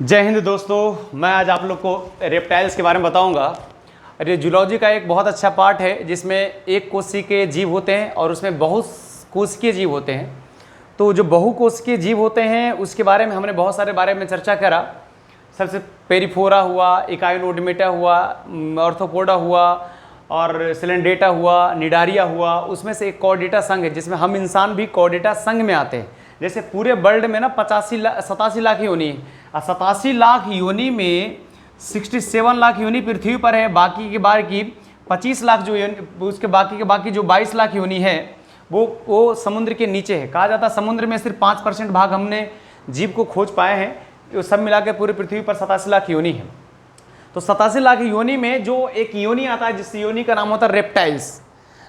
जय हिंद दोस्तों, मैं आज आप लोग को रेप्टाइल्स के बारे में बताऊंगा। अरे जूलॉजी का एक बहुत अच्छा पार्ट है जिसमें एक कोशिकीय जीव होते हैं और उसमें बहुकोशिकीय जीव होते हैं। तो जो बहुकोशिकीय जीव होते हैं उसके बारे में हमने बहुत सारे बारे में चर्चा करा। सबसे पेरिफोरा हुआ, इकाइनोडर्मेटा हुआ, ऑर्थोपोडा हुआ और सिलेंडेटा हुआ, निडारिया हुआ। उसमें से एक कॉर्डेटा संघ है जिसमें हम इंसान भी कॉर्डेटा संघ में आते हैं। जैसे पूरे वर्ल्ड में ना 87 लाख योनि है और 87 लाख योनि में 67 लाख योनि पृथ्वी पर है। बाकी के बाकी 25 लाख जो उसके बाकी जो 22 लाख योनि है वो समुद्र के नीचे है। कहा जाता है समुद्र में सिर्फ 5% भाग हमने जीव को खोज पाए हैं। तो सब मिला के पूरे पृथ्वी पर 87 लाख योनि है। तो 87 लाख योनि में जो एक योनि आता है जिस योनि का नाम होता है रेप्टाइल्स,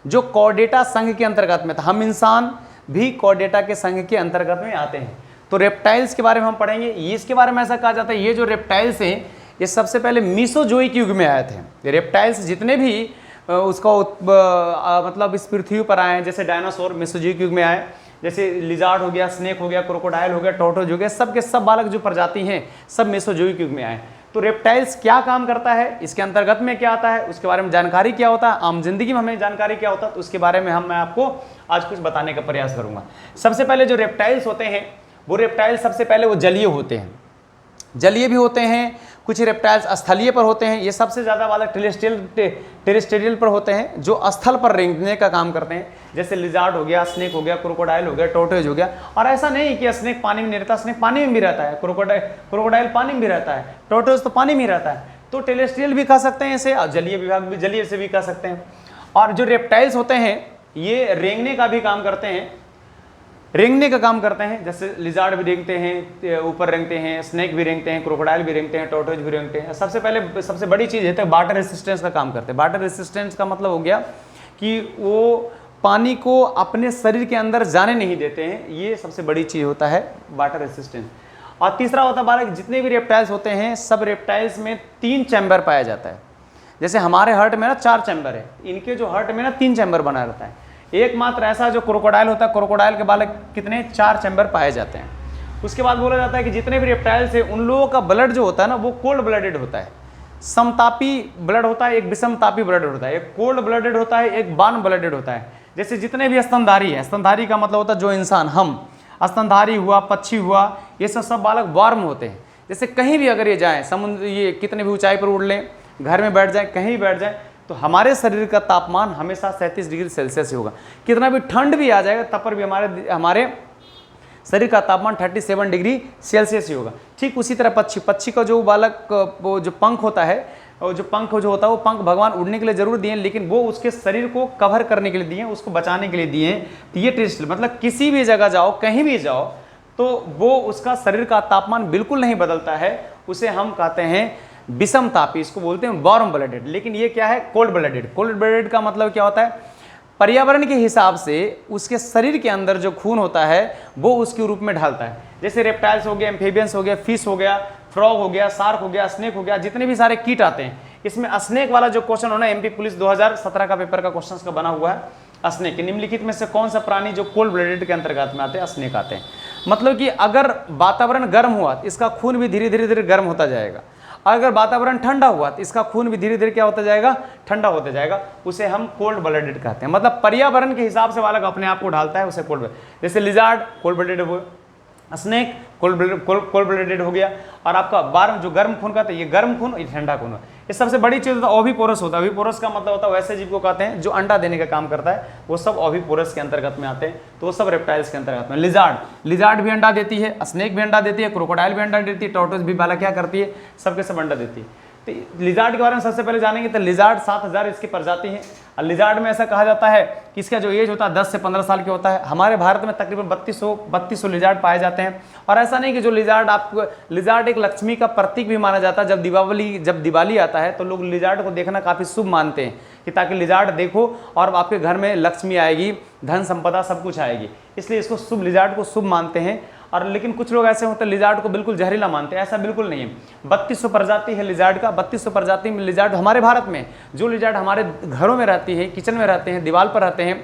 जो कॉर्डेटा संघ के अंतर्गत में था। हम इंसान भी कॉर्डेटा के संघ के अंतर्गत में आते हैं। तो रेप्टाइल्स के बारे में हम पढ़ेंगे। इसके बारे में ऐसा कहा जाता है ये जो रेप्टाइल्स हैं ये सबसे पहले मीसोजोइक युग में आए थे। रेप्टाइल्स जितने भी मतलब इस पृथ्वी पर आए, जैसे डायनासोर मेसोजोइक युग में आए, जैसे लिजार्ड हो गया, स्नेक हो गया, क्रोकोडाइल हो गया, टॉर्टोइज हो गया, सब के सब बालक जो प्रजाति हैं सब मेसोजोइक युग में आए। तो रेप्टाइल्स क्या काम करता है, इसके अंतर्गत में क्या आता है, उसके बारे में जानकारी क्या होता है, आम जिंदगी में हमें जानकारी क्या होता है, तो उसके बारे में मैं आपको आज कुछ बताने का प्रयास करूंगा। सबसे पहले जो रेप्टाइल्स होते हैं वो रेप्टाइल्स सबसे पहले वो जलीय होते हैं। जलीय भी होते हैं, कुछ रेप्टाइल्स स्थलीय पर होते हैं। ये सबसे ज़्यादा वाला टेरेस्ट्रियल पर होते हैं जो स्थल पर रेंगने का काम करते हैं। जैसे लिजार्ड हो गया, स्नेक हो गया, क्रोकोडाइल हो गया, टॉर्टोइज हो गया। और ऐसा नहीं कि स्नेक पानी में नहीं रहता, स्नेक पानी में भी रहता है, क्रोकोडाइल पानी में भी रहता है, टॉर्टोइज तो पानी में ही रहता है। तो टेरेस्ट्रियल भी खा सकते हैं इसे और जलीय विभाग भी जलीय से भी खा सकते हैं। और जो रेप्टाइल्स होते हैं ये रेंगने का भी काम करते हैं, रेंगने का काम करते हैं। जैसे लिजार्ड भी रेंगते हैं, ऊपर रेंगते हैं, स्नेक भी रेंगते हैं, क्रोकोडाइल भी रेंगते हैं, टॉर्टोइज भी रेंगते हैं। सबसे बड़ी चीज़ है तो वाटर रेसिस्टेंस का काम करते हैं। वाटर रेसिस्टेंस का मतलब हो गया कि वो पानी को अपने शरीर के अंदर जाने नहीं देते हैं। ये सबसे बड़ी चीज़ होता है वाटर रेसिस्टेंस। और तीसरा होता है बालक, जितने भी रेप्टाइल्स होते हैं सब रेप्टाइल्स में 3 चैम्बर पाया जाता है। जैसे हमारे हार्ट में ना 4 चैम्बर है, इनके जो हार्ट में ना 3 चैम्बर बना रहता है। एकमात्र ऐसा जो क्रोकोडाइल होता है, क्रोकोडाइल के बालक कितने 4 चैम्बर पाए जाते हैं। उसके बाद बोला जाता है कि जितने भी रेप्टाइल्स हैं उन लोगों का ब्लड जो होता है ना वो कोल्ड ब्लडेड होता है। समतापी ब्लड होता है, एक विषमतापी ब्लड होता है। एक कोल्ड ब्लडेड होता है, एक वार्म ब्लडेड होता है। जैसे जितने भी स्तनधारी है, स्तनधारी का मतलब होता है जो इंसान, हम स्तनधारी हुआ, पक्षी हुआ, ये सब बालक वार्म होते हैं। जैसे कहीं भी अगर ये जाएँ समुद्र, ये कितने भी ऊंचाई पर उड़ लें, घर में बैठ जाए, कहीं भी बैठ जाए, तो हमारे शरीर का तापमान हमेशा 37 डिग्री सेल्सियस ही होगा। कितना भी ठंड भी आ जाएगा तब पर भी हमारे शरीर का तापमान 37 डिग्री सेल्सियस ही होगा। ठीक उसी तरह पक्षी का जो बालक, वो जो पंख होता है, और जो पंख जो होता है वो पंख भगवान उड़ने के लिए जरूर दिए, लेकिन वो उसके शरीर को कवर करने के लिए दिए, उसको बचाने के लिए दिए। तो ये टेस्ट मतलब किसी भी जगह जाओ, कहीं भी जाओ, तो वो उसका शरीर का तापमान बिल्कुल नहीं बदलता है। उसे हम कहते हैं विषम तापी, इसको बोलते हैं वार्म ब्लडेड। लेकिन ये क्या है, कोल्ड ब्लडेड। कोल्ड ब्लडेड का मतलब क्या होता है, पर्यावरण के हिसाब से उसके शरीर के अंदर जो खून होता है वो उसके रूप में ढालता है। जैसे रेप्टाइल्स हो गया, एम्फीबियंस हो गया, फिश हो गया, फ्रॉग हो गया, शार्क हो गया, स्नेक हो गया, जितने भी सारे कीट आते हैं। इसमें स्नेक वाला जो क्वेश्चन होना एमपी पुलिस 2017 का पेपर का क्वेश्चन का बना हुआ है। स्नेक निम्नलिखित में से कौन सा प्राणी जो कोल्ड ब्लडेड के अंतर्गत में आते हैं, स्नेक आते हैं। मतलब कि अगर वातावरण गर्म हुआ तो इसका खून भी धीरे धीरे गर्म होता जाएगा। अगर वातावरण ठंडा हुआ तो इसका खून भी धीरे धीरे क्या होता जाएगा, ठंडा होता जाएगा। उसे हम कोल्ड ब्लडेड कहते हैं। मतलब पर्यावरण के हिसाब से बालक अपने आप को ढालता है, उसे कोल्ड ब्लडेड। जैसे लिजार्ड कोल्ड ब्लडेड हो, स्नेक कोल्ड ब्लडेड हो गया। और आपका वार्म जो गर्म खून कहते हैं, ये गर्म खून, ये ठंडा खून है। ये सबसे बड़ी चीज होता है ओविपोरस होता है। ओविपोरस का मतलब होता है वैसे जीव को कहते हैं जो अंडा देने का काम करता है, वो सब ओविपोरस के अंतर्गत में आते हैं। तो वो सब रेप्टाइल्स के अंतर्गत में। लिजार्ड भी अंडा देती है, स्नेक भी अंडा देती है, क्रोकोडाइल भी अंडा देती है, टॉर्टोइज भी बालक क्या करती है, सबके सब अंडा देती है। तो लिजार्ड के बारे में सबसे पहले जानेंगे तो लिजार्ड 7000 इसकी प्रजाति है। और लिजार्ड में ऐसा कहा जाता है कि इसका जो एज होता है 10 से 15 साल के होता है। हमारे भारत में तकरीबन 3200 लिजार्ड पाए जाते हैं। और ऐसा नहीं कि जो लिजार्ड एक लक्ष्मी का प्रतीक भी माना जाता है। जब दिवाली आता है तो लोग लिजार्ड को देखना काफ़ी शुभ मानते हैं कि ताकि लिजार्ड देखो और आपके घर में लक्ष्मी आएगी, धन संपदा सब कुछ आएगी, इसलिए इसको शुभ, लिजार्ड को शुभ मानते हैं। और लेकिन कुछ लोग ऐसे होते हैं लिजार्ड को बिल्कुल जहरीला मानते हैं। ऐसा बिल्कुल नहीं है। 3200 प्रजाति है लिजार्ड का। 3200 प्रजाति में लिजार्ड हमारे भारत में जो लिजार्ड हमारे घरों में रहती है, किचन में रहते हैं, दीवार पर रहते हैं,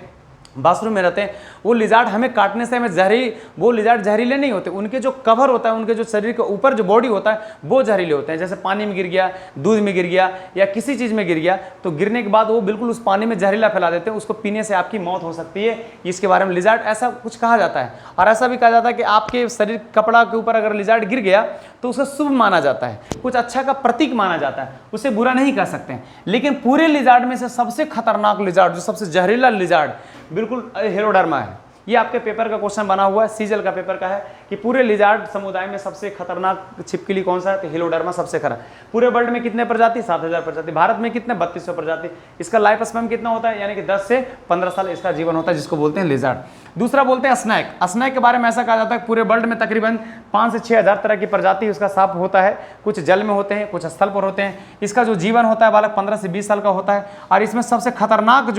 बाथरूम में रहते हैं, वो लिजार्ड हमें काटने से हमें वो लिजार्ड जहरीले नहीं होते, उनके जो कवर होता है, उनके जो शरीर के ऊपर जो बॉडी होता है वो जहरीले होते हैं। जैसे पानी में गिर गया, दूध में गिर गया या किसी चीज़ में गिर गया, तो गिरने के बाद वो बिल्कुल उस पानी में जहरीला फैला देते हैं, उसको पीने से आपकी मौत हो सकती है। इसके बारे में लिजार्ड ऐसा कुछ कहा जाता है। और ऐसा भी कहा जाता है कि आपके शरीर कपड़ा के ऊपर अगर लिजार्ड गिर गया तो उसे शुभ माना जाता है, कुछ अच्छा का प्रतीक माना जाता है, उसे बुरा नहीं कह सकते हैं। लेकिन पूरे लिजार्ड में से सबसे खतरनाक लिजार्ड, जो सबसे जहरीला लिजार्ड, बिल्कुल हेलोडर्मा है। ये आपके पेपर का क्वेश्चन बना हुआ है, सीजल का पेपर का है कि पूरे लिजार्ड समुदाय में सबसे खतरनाक छिपकली कौन सा है, तो हेलोडर्मा सबसे खरा। पूरे वर्ल्ड में कितने प्रजाति, 7000 प्रजाति। भारत में कितने, 3200 प्रजाति। इसका लाइफ स्पैन कितना होता है, यानी कि 10 से 15 साल इसका जीवन होता है, जिसको बोलते हैं लिजार्ड। दूसरा बोलते हैं स्नैक। स्नैक के बारे में ऐसा कहा जाता है पूरे वर्ल्ड में तकरीबन 5 से 6000 तरह की प्रजाति उसका सांप होता है। कुछ जल में होते हैं, कुछ स्थल पर होते हैं। इसका जो जीवन होता है बालक 15 से 20 साल का होता है। और इसमें सबसे खतरनाक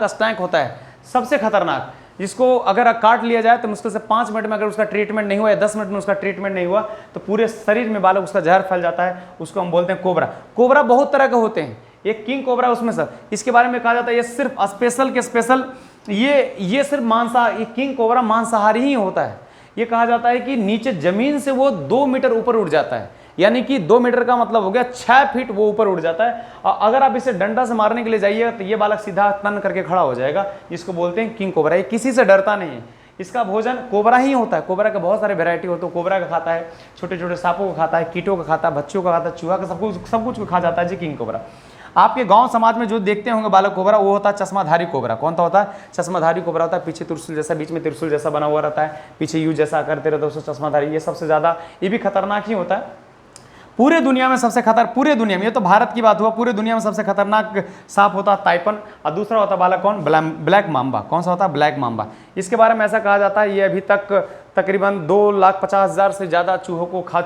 स्नैक होता है, सबसे खतरनाक, जिसको अगर काट लिया जाए तो मुश्किल से 5 मिनट में अगर उसका ट्रीटमेंट नहीं हुआ या 10 मिनट में उसका ट्रीटमेंट नहीं हुआ तो पूरे शरीर में बालक उसका जहर फैल जाता है। उसको हम बोलते हैं कोबरा। कोबरा बहुत तरह के होते हैं, एक किंग कोबरा उसमें से, इसके बारे में कहा जाता है ये सिर्फ स्पेशल के स्पेशल, ये सिर्फ मांसाहारी, किंग कोबरा मांसाहारी ही होता है। ये कहा जाता है कि नीचे जमीन से वो 2 मीटर ऊपर उड़ जाता है, यानी कि 2 मीटर का मतलब हो गया 6 फीट वो ऊपर उड़ जाता है। और अगर आप इसे डंडा से मारने के लिए जाइएगा तो ये बालक सीधा तन करके खड़ा हो जाएगा, जिसको बोलते हैं किंग कोबरा। ये किसी से डरता नहीं है, इसका भोजन कोबरा ही होता है। कोबरा के बहुत सारे वैरायटी होते हैं, कोबरा का खाता है, छोटे छोटे सांपों का खाता है, कीटों का खाता है, बच्चों का खाता है, चूहा का, सब कुछ खा जाता है जी किंग कोबरा। आपके गांव समाज में जो देखते होंगे बालक कोबरा, वो होता है चश्माधारी कोबरा। कौन सा होता है, चश्माधारी कोबरा होता है। पीछे त्रिशूल जैसा, बीच में त्रिशूल जैसा बना हुआ रहता है, पीछे यू जैसा करते रहता है, उसको चश्माधारी। ये सबसे ज़्यादा, ये भी खतरनाक ही होता है। पूरे दुनिया में सबसे पूरे दुनिया में, ये तो भारत की बात हुआ, पूरे दुनिया में सबसे खतरनाक सांप होता है ताइपन। और दूसरा होता है बालक कौन, ब्लैक माम्बा। कौन सा होता है, ब्लैक माम्बा। इसके बारे में ऐसा कहा जाता है ये अभी तक तकरीबन 2,50,000 से ज़्यादा चूहों को खा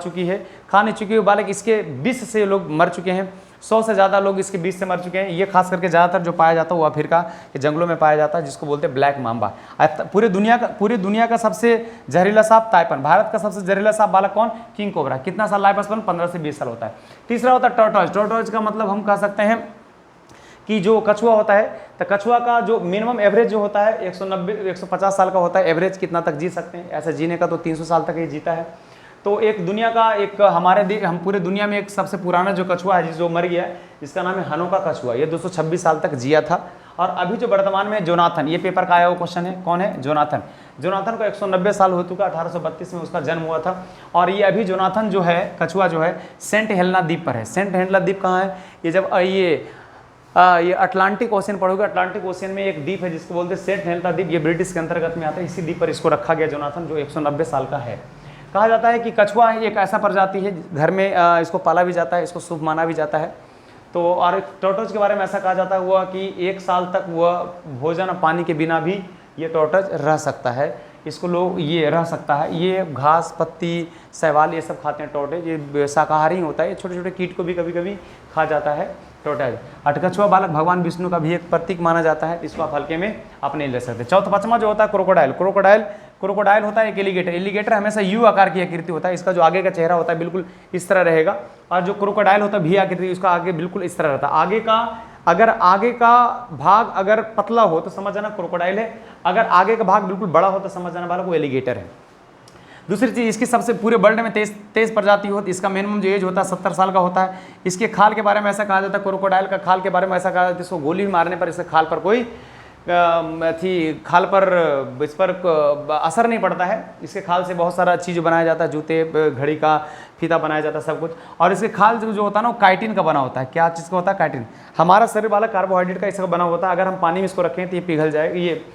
नहीं चुकी है बालक। इसके विष से लोग मर चुके हैं, 100 से ज़्यादा लोग इसके बीच से मर चुके हैं। ये खास करके ज़्यादातर जो पाया जाता है वो अफ्रीका के जंगलों में पाया जाता है, जिसको बोलते हैं ब्लैक माम्बा। पूरे दुनिया का सबसे जहरीला सांप ताइपन। भारत का सबसे जहरीला सांप बालक कौन, किंग कोबरा। कितना साल लाइफ स्पैन, 15 से 20 साल होता है। तीसरा होता है टॉर्टोइज। टॉर्टोइज का मतलब हम कह सकते हैं कि जो कछुआ होता है, तो कछुआ का जो मिनिमम एवरेज जो होता है 190-150 साल का होता है। एवरेज कितना तक जी सकते हैं, ऐसे जीने का तो 300 साल तक ही जीता है। तो एक दुनिया का हम पूरे दुनिया में एक सबसे पुराना जो कछुआ है जो मर गया है, जिसका नाम है हनोका कछुआ। ये 226 साल तक जिया था। और अभी जो वर्तमान में जोनाथन, ये पेपर का आया हुआ क्वेश्चन है, कौन है, जोनाथन। जोनाथन को 190 साल हो चुका, 1832 में उसका जन्म हुआ था। और ये अभी जोनाथन जो है, कछुआ जो है, सेंट हेलेना द्वीप पर है। सेंट हेलेना द्वीप कहाँ है, ये जब ये अटलांटिक ओशियन पढ़ोगे, अटलांटिक ओशियन में एक द्वीप है जिसको बोलते हैं सेंट हेलेना द्वीप। ये ब्रिटिश के अंतर्गत में आता है। इसी द्वीप पर इसको रखा गया जोनाथन, जो 190 साल का है। कहा जाता है कि कछुआ एक ऐसा प्रजाति है, घर में इसको पाला भी जाता है, इसको शुभ माना भी जाता है। तो और टॉर्टोइज के बारे में ऐसा कहा जाता है हुआ कि 1 साल तक वह भोजन और पानी के बिना भी ये टॉर्टोइज रह सकता है। इसको लोग ये रह सकता है, ये घास पत्ती शैवाल ये सब खाते हैं टॉर्टोइज। ये शाकाहारी होता है, ये छोटे छोटे कीट को भी कभी कभी खा जाता है टॉर्टोइज। कछुआ बालक भगवान विष्णु का भी एक प्रतीक माना जाता है, इसको आप हल्के में आप नहीं ले सकते। चौथा 5वां जो होता है क्रोकोडाइल। क्रोकोडाइल होता है एक एलिगेटर। एलिगेटर हमेशा यू आकार की आकृति होता है। इसका जो आगे का चेहरा होता है बिल्कुल इस तरह रहेगा, और जो क्रोकोडाइल होता है भी आकृति, उसका आगे बिल्कुल इस तरह रहता है। आगे का भाग अगर पतला हो तो समझ जाना क्रोकोडाइल है, अगर आगे का भाग बिल्कुल बड़ा हो तो समझ जाना वाला वो एलिगेटर है। दूसरी चीज़, इसकी सबसे पूरे वर्ल्ड में 23 प्रजाति होती है। इसका मिनिमम जो एज होता है 70 साल का होता है। इसके खाल के बारे में ऐसा कहा जाता है, क्रोकोडाइल का खाल के बारे में ऐसा कहा जाता है, इसको गोली मारने पर इसके खाल पर कोई खाल पर इस पर असर नहीं पड़ता है। इसके खाल से बहुत सारा चीज़ बनाया जाता है, जूते, घड़ी का फीता बनाया जाता है, सब कुछ। और इसके खाल जो होता है ना वो काइटिन का बना होता है। क्या चीज़ का होता है, काइटिन। हमारा शरीर वाला कार्बोहाइड्रेट का इसका बना होता है। अगर हम पानी में इसको रखें तो ये पिघल जाएगा, ये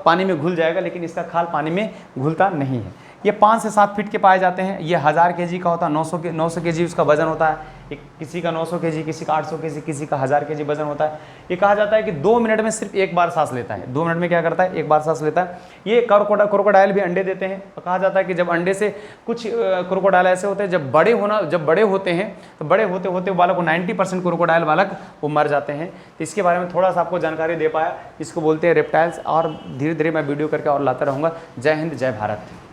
पानी में घुल जाएगा, लेकिन इसका खाल पानी में घुलता नहीं है। ये 5 से 7 फीट के पाए जाते हैं। ये 1000 kg का होता है, 900 kg उसका वजन होता है। किसी का 900 kg, किसी का 800 kg, किसी का 1000 kg वजन होता है। ये कहा जाता है कि 2 मिनट में सिर्फ एक बार सांस लेता है। 2 मिनट में क्या करता है, एक बार सांस लेता है। ये क्रोकोडाइल भी अंडे देते हैं। और कहा जाता है कि जब अंडे से कुछ क्रोकोडाइल ऐसे होते हैं जब बड़े होते हैं तो बड़े होते होते बालक को 90% क्रोकोडाइल बालक वो मर जाते हैं। तो इसके बारे में थोड़ा सा आपको जानकारी दे पाया। इसको बोलते हैं रेप्टाइल्स। और धीरे धीरे मैं वीडियो करके और लाता रहूँगा। जय हिंद, जय भारत।